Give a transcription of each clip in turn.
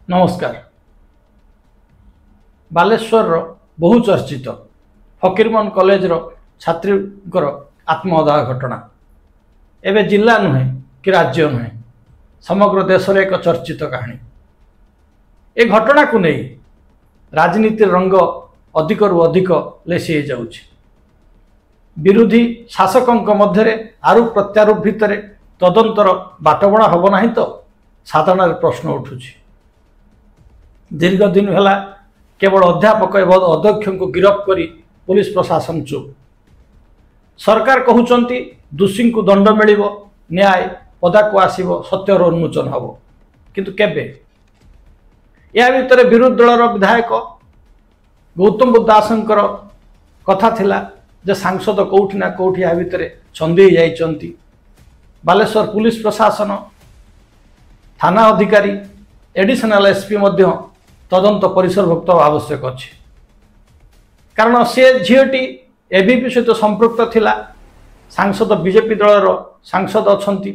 नमस्कार। बालेश्वर बहुचर्चित फकीरमोहन कॉलेज छात्री आत्मदाह घटना एवं जिला नुहे कि राज्य नुहे समग्र देश में एक चर्चित कहानी। ए घटना को नहीं राजनीति रंग अधिक रु अधिक लेसी जाउछि। विरोधी शासकों मध्य आरोप प्रत्यारोप भितर तदंतर बाटबणा हम ना तो साधारण प्रश्न उठुछि। दीर्घ दिन है केवल अध्यापक एवं अध्यक्ष को गिरफ्त करी पुलिस प्रशासन चुप। सरकार कहउचंती दोषी को दंड मिलिबो, न्याय पदा को आसीबो, सत्यर उन्मोचन हबो, किंतु केबे? या भितर विरोधी दलर विधायक गौतम बुद्ध दासंकर कथा थिला जे सांसद कोठी ना कोठी या भितर छंदी जाइचंती। बालेश्वर पुलिस प्रशासन थाना अधिकारी एडिशनल एसपी मध्य तदंत परिसरभुक्त आवश्यक अच्छे, कारण से झीटी एबीपी सहित संपृक्त थिला। सांसद बीजेपी दलर सांसद अच्छी,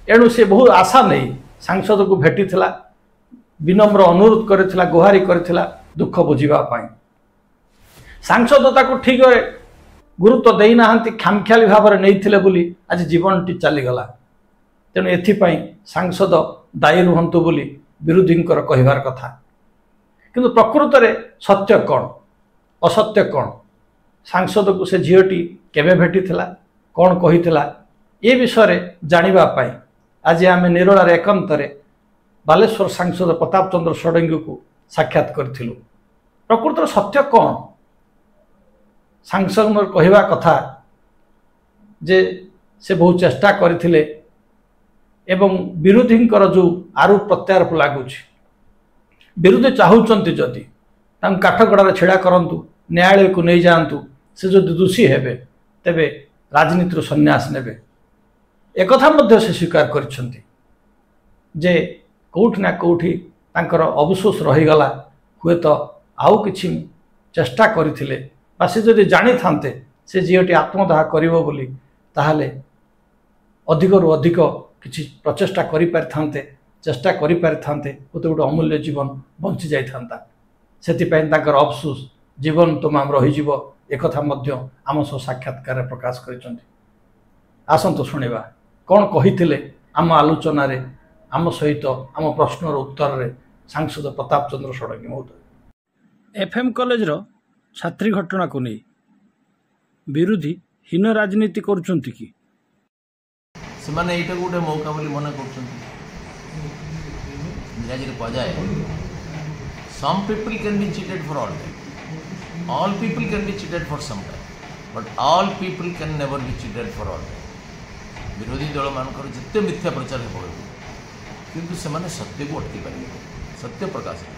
एणु से बहुत आशा नहीं सांसद को भेटी थिला, विनम्र अनुरोध करथिला, गुहारी करथिला दुख बुझीबा पाई। सांसद ताको ठीक गुरुत्व देई नाहंती, खामख्याली भाव में नहीं बोली आज जीवनटी चलीगला। तेणु एथिपाई सांसद दायी रुहंतु बोली विरोधी कहबार कथा, किंतु प्रकृत में सत्य कौन असत्य कौन? सांसद को से झीटी केवे भेटी थिला, कौन कहिथिला, ए विषय जानिबा पाई आज आम निरोलार एकांतरे बालेश्वर सांसद प्रताप चंद्र षडंगी को साक्षात करथिलु। प्रकृत सत्य कौन? सांसद कहवा कथा जे से बहुत चेष्टा करथिले एवं विरोधी जो आरोप प्रत्यारोप लगुच, विरोधी चाहूँगी जदि काठगड़ार छेड़ा करंतु, न्यायालय को नहीं जातु, से जो दोषी हेबे तेबे राजनीतिर सन्यास नेबे। एक से स्वीकार करिसेंती जे कोठी ना कोठी तांकर अवशोष रहीगला, हुए तो आउ किछि चेष्टा करथिले बा से जदि जानी थांते से झीटी आत्मदाह करिवो बोली ताहाले अधिक रु अधिक किछि प्रचेष्टा करि पारिथांते, चेष्टा करि पारिथांते, गोटे गोटे अमूल्य जीवन बंची जाइथांता। सेतिपैं तांकर अफसोस जीवन तमाम रहीजिवो एकथा मध्य आम सह साक्षात्कार प्रकाश करिसेंती। आसंतु शुणिबा कौन कहिथिले आम आलोचना रे, आम सहित आम प्रश्नर उत्तर रे सांसद प्रताप चंद्र षडंगी महोदय। एफएम कॉलेज छात्री घटना को नहीं विरोधी हीन राजनीति करुछंती कि ସେମାନେ ଏଇଟାକୁ ଗୋଟେ ମୌକା ବୋଲି ମନେ କରୁଛନ୍ତି। ଇଂରାଜୀରେ କୁହାଯାଏ some people can be cheated for all time, all people can be cheated for some time, but all people can never be cheated for all time। विरोधी दल मानकर जिते मिथ्या प्रचार हो किंतु ସେମାନେ सत्य को अटकी पारे, सत्य प्रकाश।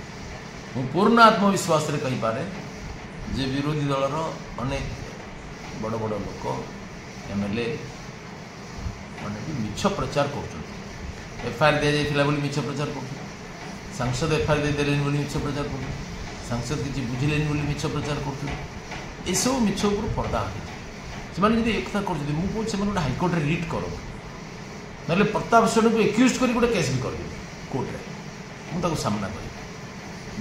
ମୁଁ पूर्ण आत्मविश्वास रे कहि पारे जे विरोधी दलर अनेक बड़ बड़ लोक एमएलए मैंने भी मिछ प्रचार कर एफआईआर दि जाइए बोली मिछ प्रचार कर, सांसद एफआईआर दे देलेन बोली मिछ प्रचार कर, सांसद किसी बुझिलेन बोली मिछ प्रचार कर, सब मिछ उपर पर्दा हमें एक कर मुझे गोटे हाइकोर्ट रिट कर ना प्रताप षडंगी को एक्यूज कर गोटे केस भी कर कोर्टे मुझे सामना कर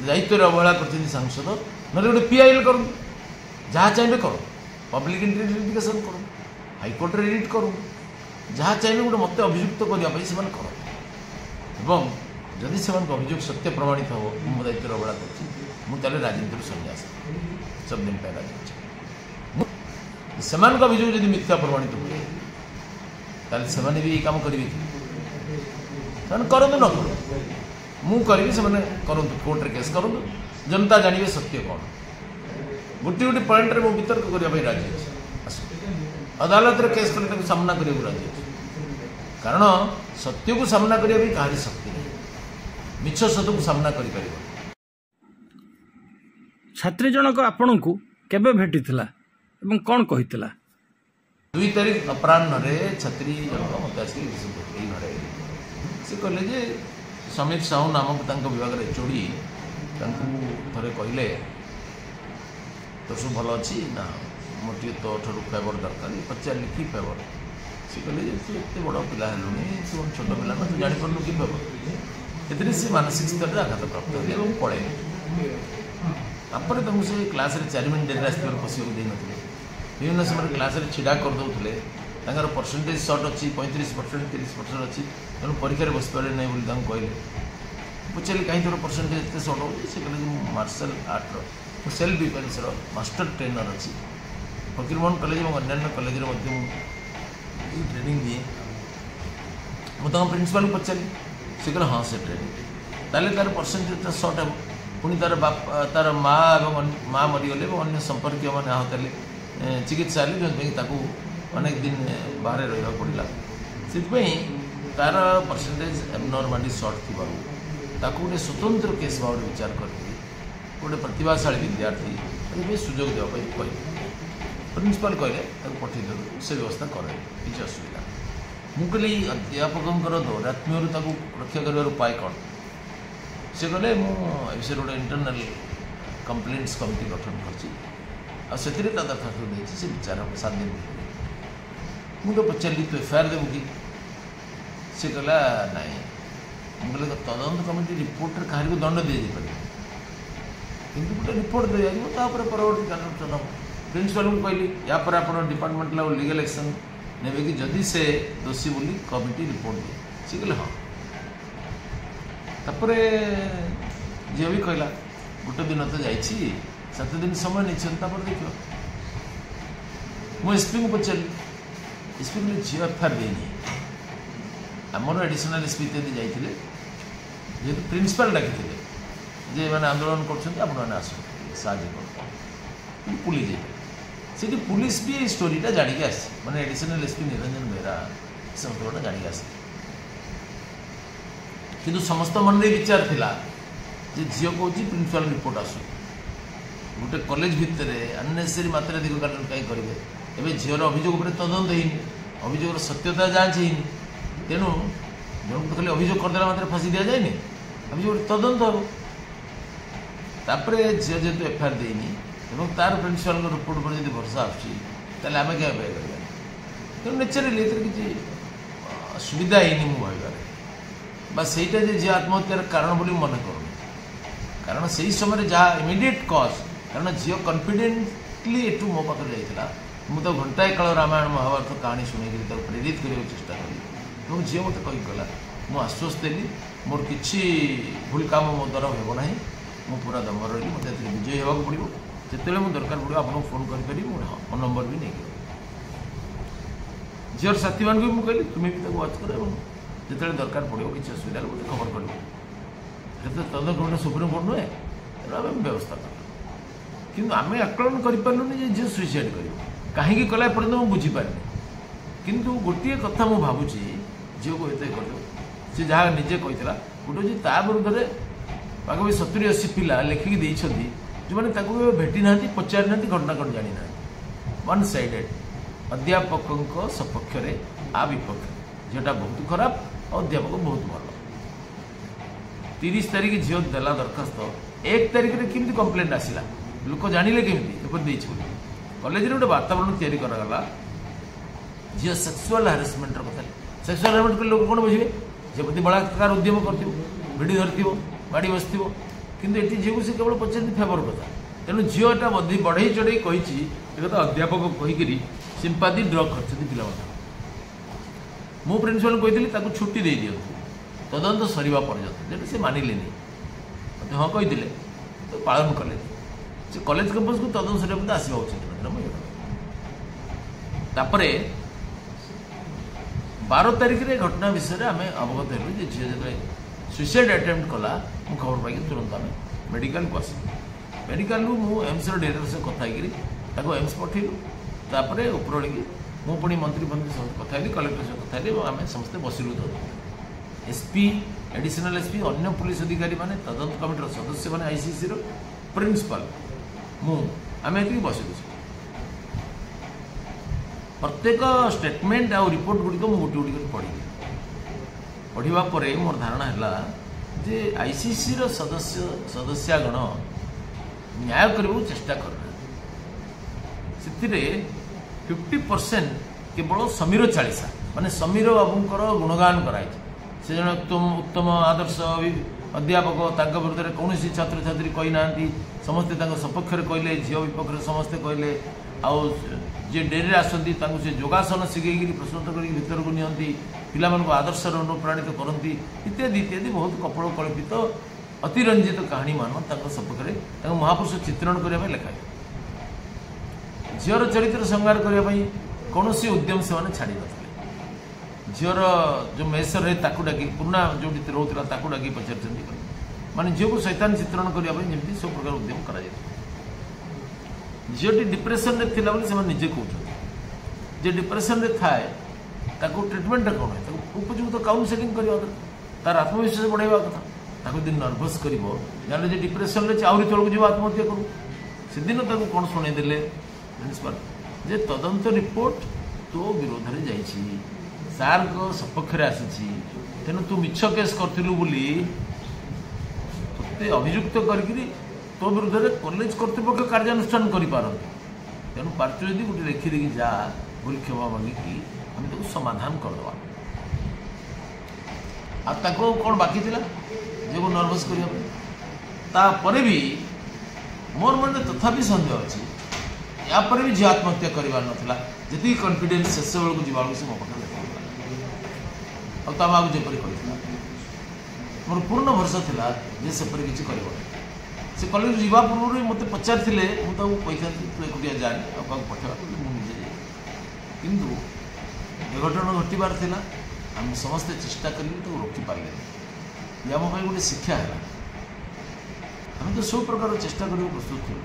दायित्व अवहेला कर सांसद ना गोटे पीआईएल कर जहाँ चाहिए कर, पब्लिक इन्वेस्टिगेशन कर, हाइकोर्ट रिट कर, जहाँ चाहिए गोटे मत अभियुक्त करने से कर, जदि से अभियोग सत्य प्रमाणित हो मो दायित्व अवहेला कर राजनीति सन्यास सब दिन पर राजनीति से अभियोग जब मिथ्या प्रमाणित हुए ताले से भी काम करेंगे करूँ न करूँ मु करी से करूँ कोर्टे केस करूँ जनता जानवे सत्य कौन गोटे गोटे पॉइंट रे वितर्क करने राजी अच्छे अदालत रे केस कर सामना करने राजी अच्छे कारण सत्य को सामना करने कहार शक्ति नहीं मिछ सत्य को सामना कर। छात्री जनक आपण को केबे भेटी थिला एवं कौन कहिथिला? 2 तारीख अपराह्न छात्री जनक मत आसिक घरे से कहले जे समीर साहू नामक विभाग एचओडी थे कहले तो सब भल अच्छी ना मोटे तो ठार फेवर दरकार पचारे कि फेवर सी कहले तू एत बड़ पिला हेलुनी तू छोट पिला ना तू जापर कि फेवर एथिरे से मानसिक स्तर में आघात प्राप्त होते पड़े तापर तुमको से क्लास 4 मिनट डेरी आसवर पशिक दे ना विभिन्न समय क्लास छिड़ा करदे परसेंटेज सर्ट अच्छी 35% 30% अच्छी तेणु परीक्षा बस पारे ना बोली कहले पचारे कहीं तोर परसेंटेज एत सर्ट हो कहले martial arts self defence master trainer अच्छी फकीरमोहन कॉलेज और अन्य कॉलेज ट्रेनिंग दिए मुझे प्रिंसिपाल को पचारि से कहले हाँ से ट्रेनिंग ताले तार परसेंटेज सर्ट हे पुणी तार बाप तार माँ और माँ मरीगले अन्य संपर्क मैंने आहत हेले चिकित्सा हेले जो अनेक दिन बाहर रहा पड़ा से तार परसेंटेज एबनॉर्मालिटी सर्ट थी गोटे स्वतंत्र केस भाव विचार कर गोटे प्रतिभाशाली विद्यार्थी सुजोग देवाई कह प्रिंसिपाल कहले पठे दिलु से व्यवस्था करे किसी असुविधा मुझे अध्यापकों दौरात्म्य रक्षा कर उपाय कौन से कहले मुझे गोटे इंटरनल कंप्लेंट्स कमिटी गठन कर दरखास्त देती से विचार 7 दिन मुझे पचारि तू एफआईआर देवु कि से कहला नाई मुझे तदंत कमिटी रिपोर्ट कह दंड दी जाए कि गोटे रिपोर्ट दी जाए परवर्ती कार्यानुष्ठान प्रिंसिपाल को कहली यापर आप डिपार्टमेंट लेवल लीगल एक्शन ने कि जदि से दोषी बोली कमिटी रिपोर्ट दिए सी कहले हाँ तापर झील भी कहला गोटे दिन तो जाइए 7 दिन समय नहीं देख मु एसपी को पचारि एसपी कहले झील एफआईआर देनी आमर एडिशनल एसपी इत्यादि जाते जेहतु प्रिंसिपाल डाकी जे मैंने आंदोलन कर पुलिस जाइए पुलिस भी ये स्टोरीटा जानिक आस मैंने एडिशनल एसपी निरंजन बेहरा समस्त जानिक आस कि समस्त मन में विचार थिला जे झील कौन प्रिंसिपाल रिपोर्ट आसू गोटे कॉलेज भितर अननेसेसरी मात्राधिक कार्य कहीं करेंगे एवं झील अभियोग तदंत होनी अभियोग सत्यता जांच होनी तेणु जो खाली अभियोग करदे मात्र फाँसी दि जाए अभियोग तदंत हम तापर झील जेहतु एफआईआर देनी और तार प्रिंसिपाल रिपोर्ट पर जब भरोसा आम क्या कर तेणु नेचुराली किसी सुविधा है मुझे सहीटा झील आत्महत्यार कारण बोली मन कर कारण से समय जहाँ इमिडिएट कज कारण झील कन्फिडेंटली एटू मो पाखे जाइला मुझे घंटाए काल रामायण महाभारत कहानी शुणी प्रेरित करने चेष्टा कली झील मत कहीगला मुझे आश्वस्त देली मोर किसी भूल काम मो द्वारा होना मुझे पूरा दमर रही मत विजयी होगा पड़ो जिते मुझे दरकार पड़ो आपको फोन करी मो नंबर भी नहीं झीर साथी मान भी मुझे कहली तुम्हें भी वाच कर जिते दरकार पड़ो किसी असुविधा मत खबर कर तद गोटे सुप्रीमकोर्ट नुहे तेना आम व्यवस्था कर कि आम आकलन करें झील सुइसाइड कर कहीं कला पर्यटन मुझे बुझीपारे किंतु गोटे कथा मुझे भावुची झील को ये कर सी जहाँ निजे कही गोटे ता विरुद्ध में पाखापी 70-80 पिला लिखिकी देती जो मैंने भेटी ना पचारि ना घटनाक्रम जानी ना वन साइडेड अध्यापकों सपक्ष आ विपक्ष झीलटा बहुत खराब और अध्यापक बहुत भल 30 तारिख झील देला दरखास्त 1 तारिख में केमती कंप्लेंट आसला लोक जानिले केमती कॉलेज गोटे वातावरण तैयारी कराला झील सेक्सुअल हारासमेंट कथा सेक्सुअल हारासमेंट लोक कौन बुझे झील प्रति बलात्कार उद्यम कर भिड़ी धरती बाड़ी बस किंतु ये झील को से केवल पचार फेवर कथा तेणु झीलटा बढ़ई चढ़ई कही कथा अध्यापक कहीकि सिंपाथी ड्रग कर पिला मु प्रिंसिपाल कही छुट्टी दे दिखाँ तदंत सरवा पर्यटन जो से मानिले मत हाँ कही तो पालन कले से कॉलेज कैंपस को तदंत सरवा आसवा उचित तापर 12 तारिख में घटना विषय आम अवगत हेलु झील जो सुइसाइड अटेम्प्ट कला मु खबर पाई तुरंत आम मेडिकल को आस मेडिकल मुझे एम्स डायरेक्टर से कथा एम्स पठेलु तापर उपरओली मु पुणी मंत्री कथा कलेक्टर से कथा आम समस्ते बसिलु तो एसपी एडिशनल एसपी अन्य पुलिस अधिकारी माने तदंत कमिटर सदस्य माने आईसीसी प्रिंसिपाल आम ये बसिलु प्रत्येक स्टेटमेंट आ रिपोर्ट गुड़िक मुझे गोटे गोटे पढ़ा पर मोर धारणा है जे आईसीसी सदस्यगण न्याय करने चेष्टा करना से 50% केवल समीर चालीसा माने समीर बाबूंकर गुणगान कराई से जन उत्तम आदर्श अध्यापक तांका विरुद्ध में कौन छात्र छात्री कही ना समस्ते सपक्ष कहले झील विपक्ष समस्ते कहले आउ जे डेरी आसती से योगासन शिखी प्रश्नोत्तर कर भीतर को नियंती पिला आदर्श अनुप्राणित करती इत्यादि इत्यादि बहुत कपड़ कल्पित अतिरंजित कहानी मान सपक्ष महापुरुष चित्रण करने लिखाए झीर चरित्र संहार करने कौन उद्यम से छाड़ी नथिले झीर जो मेसर है डाकी पुराना जो रोला डाकी पचार माने झील को शैतान चित्रण करने सब प्रकार उद्यम कर झीटी डिप्रेशन में थिला बोली से निजे कहते जे डिप्रेशन में थाए ट्रिटमेंट कौन है उपयुक्त काउनसेलिंग करवा तार आत्मविश्वास बढ़ावा कथा ताको दिन नर्भस कर डिप्रेशन में आहरी तौक जी आत्महत्या करू से दिन कौन शुणेदे प्रिंसिपाल जे तदंत रिपोर्ट तो विरोध में जाइए सार को सपक्ष आसी तेणु तू मिछ केस करूँ बोली ते अभियुक्त करी तो विरुद्ध में कॉलेज कर्तृपक्ष कार्यानुष्ठान करें तेणु पार्थ यदि गोटे लिखिदी जा भूल क्षमा मांगिकी आम समाधान करदे कौन बाकी थी जो नर्भस करने भी मोर मन तथापि सन्देह अच्छी यापर भी झी आत्महत्या करार नाला जी कन्फिडेन्स शेष बेलू जीवा से मो पाखे देखा जपरी कहता मोर पूर्ण भरोसा था जे सेपरी किसी कर से कॉलेज जीवा पूर्व मत पचारि मुझे तू एकुटिया जाए पठा मुझे किंतु दुर्घटना घटबार था आम समस्ते चेष्टा कर रोकी पारे ये आम गोटे शिक्षा है आम तो सब प्रकार चेष्टा करने प्रस्तुत थी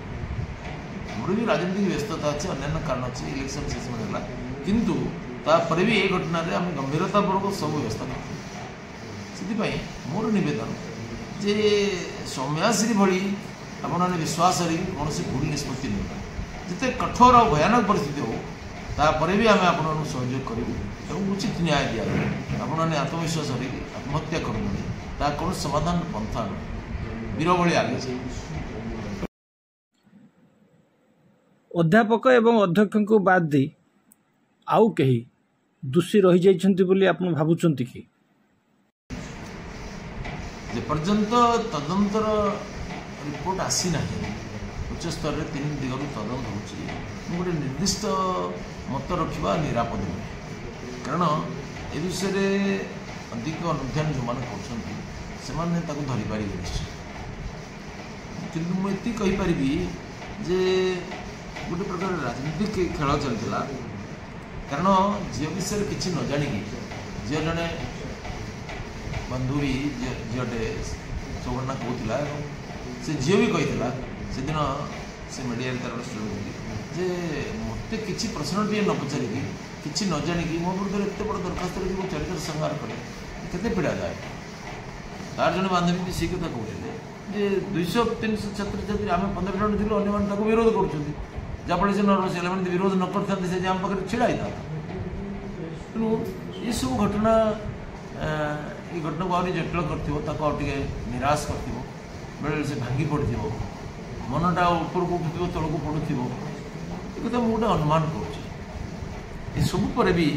मोर भी राजनीतिक व्यस्तता अच्छे अन्य कारण अच्छे इलेक्शन सेसन है किंतु तापर भी ये घटना आम गंभीरतापूर्वक सब व्यवस्था कर मोर नवेदन जे सौम्याश्री भली आपने विश्वास कौन भूल निष्पत्ति नहीं जिते कठोर और भयानक परिस्थिति हो तापर भी आम आप सहयोग करूँ उचित न्याय दिया आपने आत्मविश्वास आत्महत्या करूँ कौन समाधान पंथा नुहे वीर भली आगे अध्यापक एवं अध्यक्ष को बाद दी आउ कहीं दोषी रही जाइछन्ति बोली आप भावुचंती कि जे पर्यंत तदंतर रिपोर्ट आसी ना उच्च स्तर में 3 दिगरू तदंत हो गोटे निर्दिष्ट मत रखा निरापद नुहे कारण ए विषय अधिक अनुध्यान जो मैंने कर धरीपारे निश्चय कि मुझे कहीपरि जे गोटे प्रकार राजनीतिक खेल चलता कारण झील विषय किसी न जाणिकी झील जड़े बंधु भी झीटे सौगणना कहला से झील भी कही से दिन से मीडिया तार जे मत किसी प्रश्न टे न पचारिकी किसी न जाणिकी मो विरुद्ध एत बड़ दरखास्त जो चरित्र संहार कले केते पीड़ा जाए तार जन बांधवी सी कथा कहते जे 200-300 छात्र छात्री आम 15 जन थी अन्य विरोध कर जहाँफल से नर्भस है विरोध न करते से आम पाखे छिड़ा होता तेणु ये सब घटना ये घटना को आहरी जटिल कर निराश कर बेले से भांगी पड़ मनटा ऊपर को उठो तल को पड़ू ये कथा मुझे गोटे अनुमान कर सब पर भी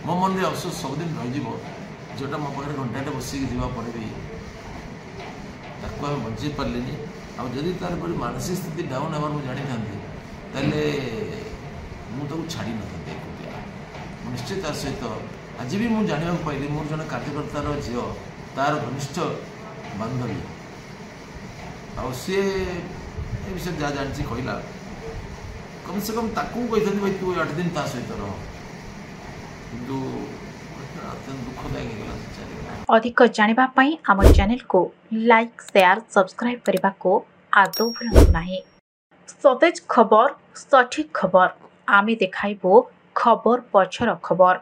मो मन में अफसोस सबुदिन रही जोटा मो पाखे घंटाटे बसिक जावापर भी आम बचे पारे आदि तार मानसिक स्थिति डाउन होवार मुझे जानी था मुझे छाड़ी न एकुटिया निश्चय तार सहित आज भी मुझे जानवा पाइली मोर जन कार्यकर्तार झील तार घनिष्ठ बांधवी आ सी विषय जहाँ जानी कहला कम से कम ताकू कही भाई तू 8 दिन ता सहित रह कि अत्यंत दुखदायक होगा। अधिक जानिबा पई आम चैनल को लाइक शेयर सब्सक्राइब करने को आदौ भूलु नहीं। सतेज खबर सठिक खबर आमे देखाइबो खबर पछर खबर।